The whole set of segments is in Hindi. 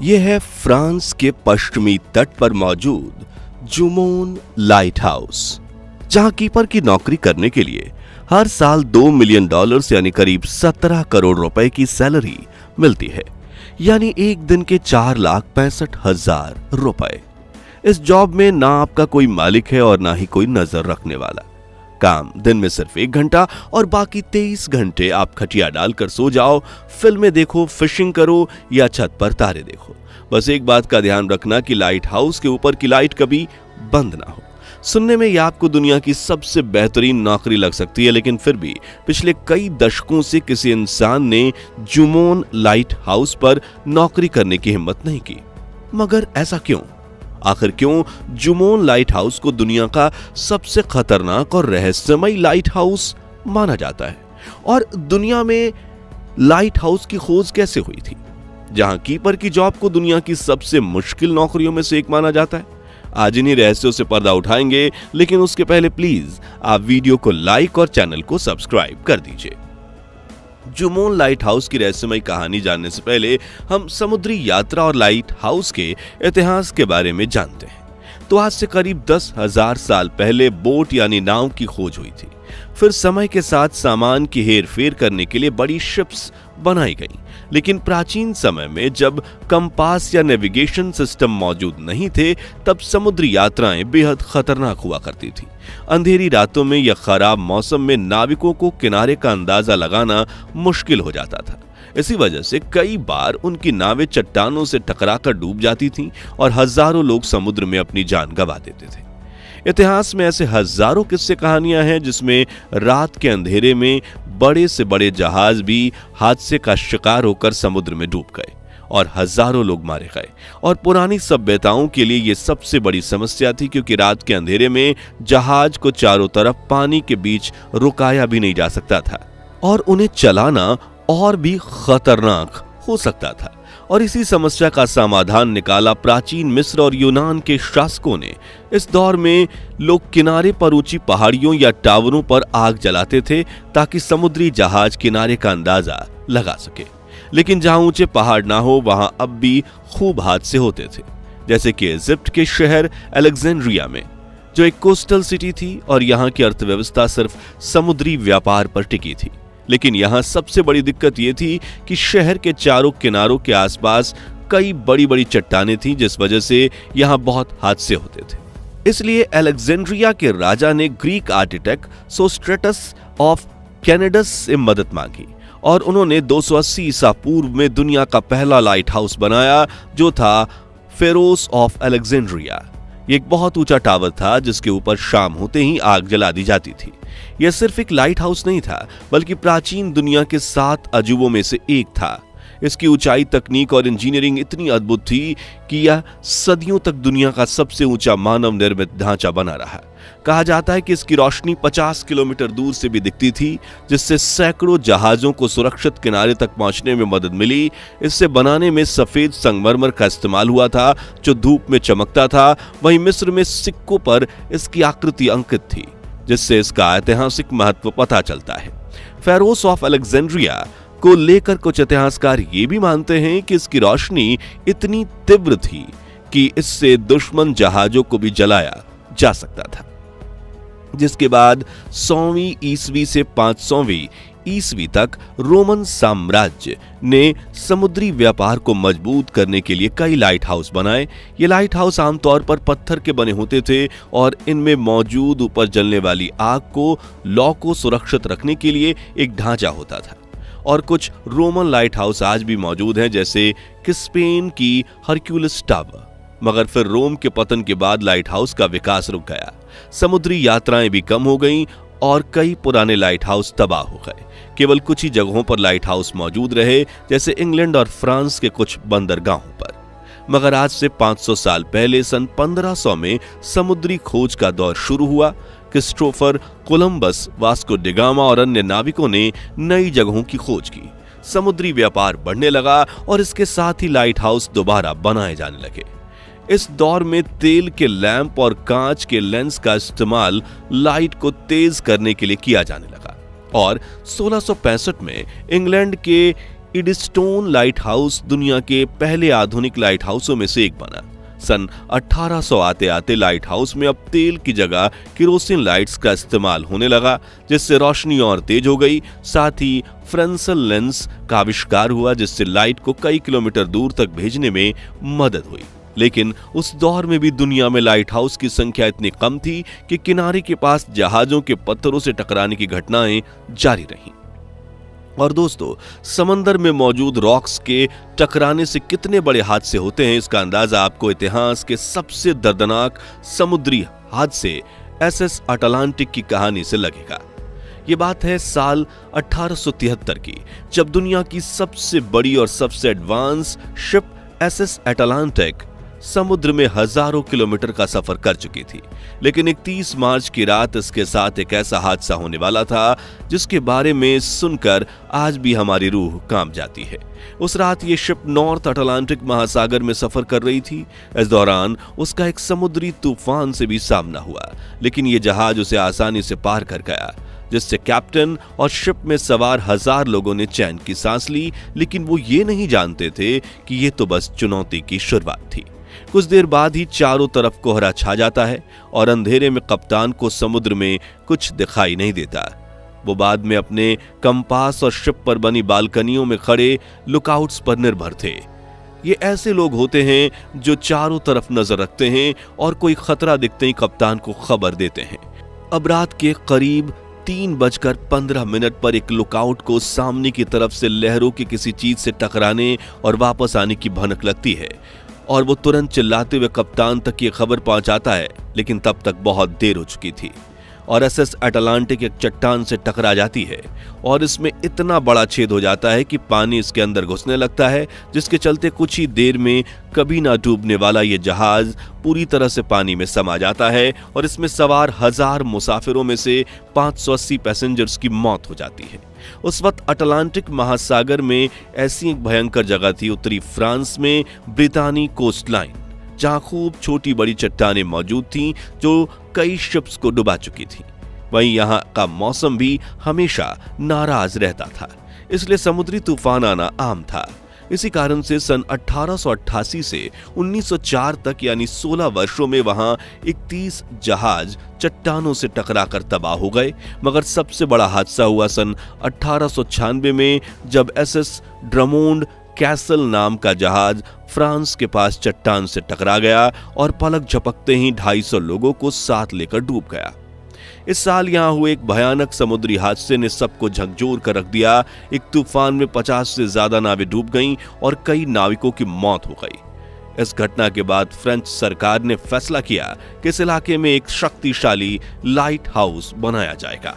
यह है फ्रांस के पश्चिमी तट पर मौजूद जुमोन लाइट हाउस, जहां कीपर की नौकरी करने के लिए हर साल $2 मिलियन यानी करीब 17 करोड़ रुपए की सैलरी मिलती है, यानी एक दिन के 4,65,000 रुपए। इस जॉब में ना आपका कोई मालिक है और ना ही कोई नजर रखने वाला। काम दिन में सिर्फ 1 घंटा और बाकी 23 घंटे आप खटिया डालकर सो जाओ, फिल्में देखो, फिशिंग करो या छत पर तारे देखो। बस एक बात का ध्यान रखना कि लाइट हाउस के ऊपर की लाइट कभी बंद ना हो। सुनने में यह आपको दुनिया की सबसे बेहतरीन नौकरी लग सकती है, लेकिन फिर भी पिछले कई दशकों से किसी इंसान ने जुमोन लाइट हाउस पर नौकरी करने की हिम्मत नहीं की। मगर ऐसा क्यों? आखिर क्यों जुमोन लाइट हाउस को दुनिया का सबसे खतरनाक और रहस्यमय लाइट हाउस माना जाता है? और दुनिया में लाइट हाउस की खोज कैसे हुई थी, जहां कीपर की जॉब को दुनिया की सबसे मुश्किल नौकरियों में से एक माना जाता है? आज इन्हीं रहस्यों से पर्दा उठाएंगे, लेकिन उसके पहले प्लीज आप वीडियो को लाइक और चैनल को सब्सक्राइब कर दीजिए। जुमोन लाइट हाउस की रहस्यमय कहानी जानने से पहले हम समुद्री यात्रा और लाइट हाउस के इतिहास के बारे में जानते हैं। तो आज से करीब 10,000 साल पहले बोट यानी नाव की खोज हुई थी। फिर समय के साथ सामान की हेर फेर करने के लिए बड़ी शिप्स बनाई गईं। लेकिन प्राचीन समय में जब कंपास या नेविगेशन सिस्टम मौजूद नहीं थे, तब समुद्री यात्राएं बेहद खतरनाक हुआ करती थी। अंधेरी रातों में या खराब मौसम में नाविकों को किनारे का अंदाजा लगाना मुश्किल हो जाता था। इसी वजह से कई बार उनकी नावें चट्टानों से टकराकर डूब जाती थीं और हजारों लोग समुद्र में अपनी जान गंवा देते थे। इतिहास में ऐसे हजारों किस्से कहानियां हैं जिसमें रात के अंधेरे में बड़े से बड़े जहाज भी हादसे का शिकार होकर समुद्र में डूब गए और हजारों लोग मारे गए। और पुरानी सभ्यताओं के लिए यह सबसे बड़ी समस्या थी, क्योंकि रात के अंधेरे में जहाज को चारों तरफ पानी के बीच रुकाया भी नहीं जा सकता था और उन्हें चलाना और भी खतरनाक हो सकता था। और इसी समस्या का समाधान निकाला प्राचीन मिस्र और यूनान के शासकों ने। इस दौर में लोग किनारे पर ऊंची पहाड़ियों या टावरों पर आग जलाते थे ताकि समुद्री जहाज किनारे का अंदाजा लगा सके। लेकिन जहां ऊंचे पहाड़ ना हो, वहां अब भी खूब हादसे होते थे, जैसे कि इजिप्ट के शहर अलेक्जेंड्रिया में, जो एक कोस्टल सिटी थी और यहाँ की अर्थव्यवस्था सिर्फ समुद्री व्यापार पर टिकी थी। लेकिन यहां सबसे बड़ी दिक्कत यह थी कि शहर के चारों किनारों के आसपास कई बड़ी बड़ी चट्टानें थीं, जिस वजह से यहां बहुत हादसे होते थे। इसलिए अलेक्जेंड्रिया के राजा ने ग्रीक आर्किटेक्ट सोस्ट्रेटस ऑफ कैनेडस से मदद मांगी और उन्होंने 280 ईसा पूर्व में दुनिया का पहला लाइट हाउस बनाया, जो था फेरोस ऑफ अलेक्जेंड्रिया। ये एक बहुत ऊंचा टावर था जिसके ऊपर शाम होते ही आग जला दी जाती थी। यह सिर्फ एक लाइट हाउस नहीं था, बल्कि प्राचीन दुनिया के 7 अजूबों में से एक था। इसकी ऊंचाई, तकनीक और इंजीनियरिंग इतनी अद्भुत थी कि यह सदियों तक दुनिया का सबसे ऊंचा मानव निर्मित ढांचा बना रहा। कहा जाता है कि इसकी रोशनी 50 किलोमीटर दूर से भी दिखती थी, जिससे सैकड़ों जहाजों को सुरक्षित किनारे तक पहुंचने में मदद मिली। इससे बनाने में सफेद संगमरमर का इस्तेमाल हुआ था, जो धूप में चमकता था। वहीं मिस्र में सिक्कों पर इसकी आकृति अंकित थी, जिससे इसका ऐतिहासिक महत्व पता चलता है। फेरोस ऑफ अलेक्जेंड्रिया को लेकर कुछ इतिहासकार ये भी मानते हैं कि इसकी रोशनी इतनी तीव्र थी कि इससे दुश्मन जहाजों को भी जलाया जा सकता था। जिसके बाद 100वीं ईस्वी से 500वीं ईस्वी तक रोमन साम्राज्य ने समुद्री व्यापार को मजबूत करने के लिए कई लाइट हाउस बनाए। ये लाइट हाउस आमतौर पर पत्थर के बने होते थे और इनमें मौजूद ऊपर जलने वाली आग को लौ को सुरक्षित रखने के लिए एक ढांचा होता था। और कुछ रोमन लाइट हाउस आज भी मौजूद हैं, जैसे कि स्पेन की हरक्यूलिस टावर। मगर फिर रोम के पतन के बाद लाइट हाउस का विकास रुक गया। समुद्री यात्राएं भी कम हो गईं और कई पुराने लाइट हाउस तबाह हो गए। केवल कुछ ही जगहों पर लाइट हाउस मौजूद रहे, जैसे इंग्लैंड और फ्रांस के कुछ बंदरगाहों पर। मगर आज से 500 साल पहले सन 1500 में समुद्री खोज का दौर शुरू हुआ। Christopher Columbus, Vasco D gamma और अन्य नाविकों ने नई जगहों की खोज की। समुद्री व्यापार बढ़ने लगा और इसके साथ ही लाइट हाउस दोबारा बनाए जाने लगे। इस दौर में तेल के लैंप और कांच के लेंस का इस्तेमाल लाइट को तेज करने के लिए किया जाने लगा और 1665 में इंग्लैंड के इडस्टोन लाइट हाउस दुनिया के पहले आधुनिक लाइट हाउसों में से एक बना। सन 1800 आते आते लाइट हाउस में अब तेल की जगह केरोसिन लाइट्स का इस्तेमाल होने लगा, जिससे रोशनी और तेज हो गई। साथ ही फ्रेंसल लेंस का आविष्कार हुआ, जिससे लाइट को कई किलोमीटर दूर तक भेजने में मदद हुई। लेकिन उस दौर में भी दुनिया में लाइट हाउस की संख्या इतनी कम थी कि किनारे के पास जहाजों के पत्थरों से टकराने की घटनाएं जारी रहीं। और दोस्तों, समंदर में मौजूद रॉक्स के टकराने से कितने बड़े हादसे होते हैं, इसका अंदाजा आपको इतिहास के सबसे दर्दनाक समुद्री हादसे SS अटलांटिक की कहानी से लगेगा। ये बात है साल 1873 की, जब दुनिया की सबसे बड़ी और सबसे एडवांस शिप SS अटलांटिक समुद्र में हजारों किलोमीटर का सफर कर चुकी थी। लेकिन 31 मार्च की रात इसके साथ एक ऐसा हादसा होने वाला था जिसके बारे में सुनकर आज भी हमारी रूह कांप जाती है। उस रात ये शिप नॉर्थ अटलांटिक महासागर में सफर कर रही थी। इस दौरान उसका एक समुद्री तूफान से भी सामना हुआ, लेकिन ये जहाज उसे आसानी से पार कर गया, जिससे कैप्टन और शिप में सवार 1000 लोगों ने चैन की सांस ली। लेकिन वो ये नहीं जानते थे कि ये तो बस चुनौती की शुरुआत थी। कुछ देर बाद ही चारों तरफ कोहरा छा जाता है और अंधेरे में कप्तान को समुद्र में कुछ दिखाई नहीं देता। वो बाद में अपने कंपास और शिप पर बनी बालकनियों में खड़े लुकआउट्स पर निर्भर थे। ये ऐसे लोग होते हैं जो चारों तरफ नजर रखते हैं और कोई खतरा दिखते ही कप्तान को खबर देते हैं। अब रात के करीब 3:15 पर एक लुकआउट को सामने की तरफ से लहरों की किसी चीज से टकराने और वापस आने की भनक लगती है और वो तुरंत चिल्लाते हुए कप्तान तक ये खबर पहुंचाता है। लेकिन तब तक बहुत देर हो चुकी थी और SS अटलांटिक एक चट्टान से टकरा जाती है और इसमें इतना बड़ा छेद हो जाता है कि पानी इसके अंदर घुसने लगता है, जिसके चलते कुछ ही देर में कभी ना डूबने वाला ये जहाज पूरी तरह से पानी में समा जाता है और इसमें सवार 1000 मुसाफिरों में से 580 पैसेंजर्स की मौत हो जाती है। उस वक्त अटलांटिक महासागर में ऐसी एक भयंकर जगह थी उत्तरी फ्रांस में ब्रितानी कोस्ट लाइन, जहां खूब छोटी बड़ी चट्टानें मौजूद थीं जो कई शिप्स को डुबा चुकी थी। वहीं यहां का मौसम भी हमेशा नाराज रहता था, इसलिए समुद्री तूफान आना आम था। इसी कारण से सन 1888 से 1904 तक यानी 16 वर्षों में वहां 31 जहाज चट्टानों से टकराकर तबाह हो गए। मगर सबसे बड़ा हादसा हुआ सन 1896 में, जब SS ड्रमोंड कैसल नाम का जहाज फ्रांस के पास चट्टान से टकरा गया और पलक झपकते ही 250 लोगों को साथ लेकर डूब गया। इस साल यहां हुए एक भयानक समुद्री हादसे ने सबको झकझोर कर रख दिया। एक तूफान में 50 से ज्यादा नावें डूब गईं और कई नाविकों की मौत हो गई। इस घटना के बाद फ्रेंच सरकार ने फैसला किया कि इस इलाके में एक शक्तिशाली लाइट हाउस बनाया जाएगा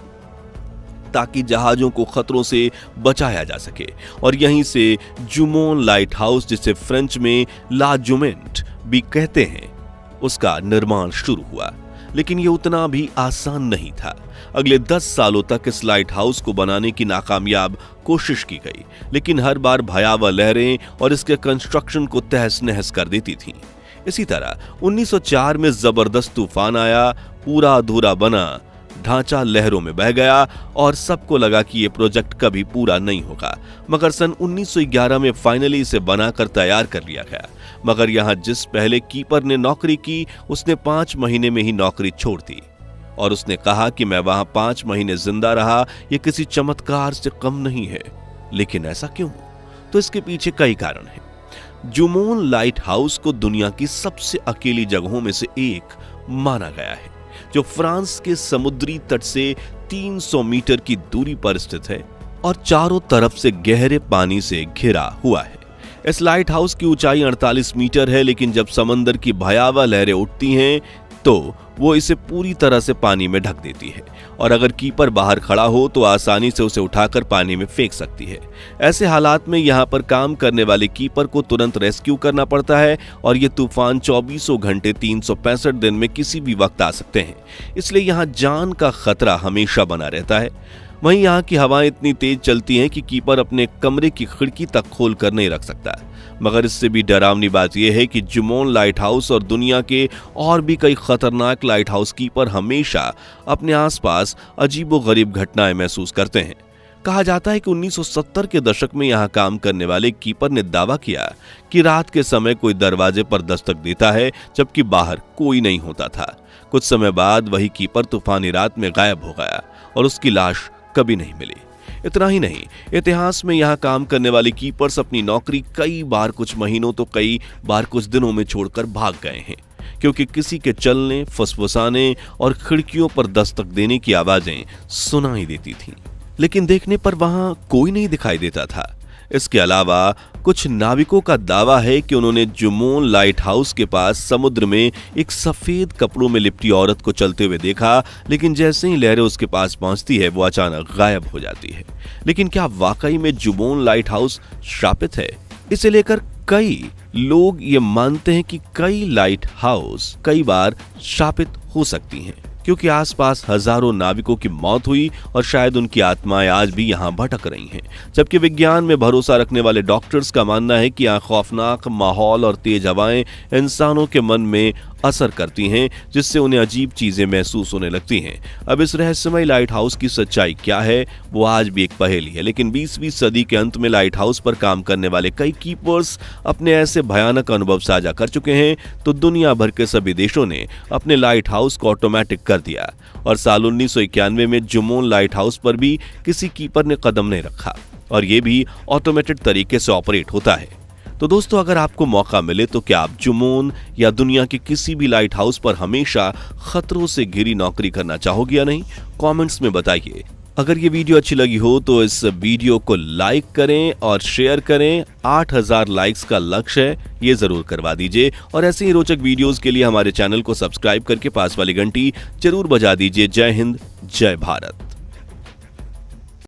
ताकि जहाजों को खतरों से बचाया जा सके। और यहीं से जुमोन लाइट हाउस, जिसे फ्रेंच में ला जुमेंट भी कहते हैं, उसका निर्माण शुरू हुआ। लेकिन यह उतना भी आसान नहीं था। अगले 10 सालों तक इस लाइट हाउस को बनाने की नाकामयाब कोशिश की गई, लेकिन हर बार भयावह लहरें और इसके कंस्ट्रक्शन को तहस नहस कर देती थीं। इसी तरह 1904 में जबरदस्त तूफान आया, पूरा अधूरा बना ढांचा लहरों में बह गया और सबको लगा कि यह प्रोजेक्ट कभी पूरा नहीं होगा। मगर सन 1911 में फाइनली इसे बनाकर तैयार कर लिया गया। मगर यहां जिस पहले कीपर ने नौकरी की, उसने 5 महीने में ही नौकरी छोड़ दी और उसने कहा कि मैं वहां 5 महीने जिंदा रहा, यह किसी चमत्कार से कम नहीं है। लेकिन ऐसा क्यों? तो इसके पीछे कई कारण हैं। जुमोन लाइट हाउस को दुनिया की सबसे अकेली जगहों में से एक माना गया है, जो फ्रांस के समुद्री तट से 300 मीटर की दूरी पर स्थित है और चारों तरफ से गहरे पानी से घिरा हुआ है। इस लाइट हाउस की ऊंचाई 48 मीटर है, लेकिन जब समंदर की भयावह लहरें उठती हैं तो वो इसे पूरी तरह से पानी में ढक देती है और अगर कीपर बाहर खड़ा हो तो आसानी से उसे उठाकर पानी में फेंक सकती है। ऐसे हालात में यहाँ पर काम करने वाले कीपर को तुरंत रेस्क्यू करना पड़ता है और ये तूफान 24 घंटे 365 दिन में किसी भी वक्त आ सकते हैं, इसलिए यहाँ जान का खतरा हमेशा बना रहता है। वहीं यहाँ की हवाएं इतनी तेज चलती हैं कि कीपर अपने कमरे की खिड़की तक खोल कर नहीं रख सकता। मगर इससे भी डरावनी बात यह है कि जुमोन लाइट हाउस और दुनिया के और भी कई खतरनाक लाइट हाउस कीपर हमेशा अपने आसपास अजीबोगरीब घटनाएं महसूस करते हैं। कहा जाता है कि 1970 के दशक में यहां काम करने वाले कीपर ने दावा किया कि रात के समय कोई दरवाजे पर दस्तक देता है जबकि बाहर कोई नहीं होता था। कुछ समय बाद वही कीपर तूफानी रात में गायब हो गया और उसकी लाश कभी नहीं मिली। इतना ही नहीं, इतिहास में यहां काम करने वाले कीपर्स अपनी नौकरी कई बार कुछ महीनों तो कई बार कुछ दिनों में छोड़कर भाग गए हैं, क्योंकि किसी के चलने, फुसफुसाने और खिड़कियों पर दस्तक देने की आवाजें सुनाई देती थीं, लेकिन देखने पर वहां कोई नहीं दिखाई देता था। इसके अलावा कुछ नाविकों का दावा है कि उन्होंने जुमोन लाइट हाउस के पास समुद्र में एक सफेद कपड़ों में लिपटी औरत को चलते हुए देखा, लेकिन जैसे ही लहरें उसके पास पहुंचती है वो अचानक गायब हो जाती है। लेकिन क्या वाकई में जुमोन लाइट हाउस श्रापित है? इसे लेकर कई लोग ये मानते हैं कि कई लाइट हाउस कई बार श्रापित हो सकती हैं, क्योंकि आसपास हजारों नाविकों की मौत हुई और शायद उनकी आत्माएं आज भी यहां भटक रही हैं। जबकि विज्ञान में भरोसा रखने वाले डॉक्टर्स का मानना है कि यहां खौफनाक माहौल और तेज हवाएं इंसानों के मन में असर करती हैं, जिससे उन्हें अजीब चीजें महसूस होने लगती हैं। अब इस रहस्यमय लाइट हाउस की सच्चाई क्या है, वो आज भी एक पहेली है, लेकिन 20वीं सदी के अंत में लाइट हाउस पर काम करने वाले कई कीपर्स अपने ऐसे भयानक अनुभव साझा कर चुके हैं, तो दुनिया भर के सभी देशों ने अपने लाइट हाउस को ऑटोमेटिक कर दिया और साल 1991 में जुमोन लाइट हाउस पर भी किसी कीपर ने कदम नहीं रखा और ये भी ऑटोमेटेड तरीके से ऑपरेट होता है। तो दोस्तों, अगर आपको मौका मिले तो क्या आप जुमोन या दुनिया के किसी भी लाइट हाउस पर हमेशा खतरों से घिरी नौकरी करना चाहोगे या नहीं? कमेंट्स में बताइए। अगर ये वीडियो अच्छी लगी हो तो इस वीडियो को लाइक करें और शेयर करें। 8000 लाइक्स का लक्ष्य है, ये जरूर करवा दीजिए और ऐसे ही रोचक वीडियोस के लिए हमारे चैनल को सब्सक्राइब करके पास वाली घंटी जरूर बजा दीजिए। जय हिंद, जय भारत।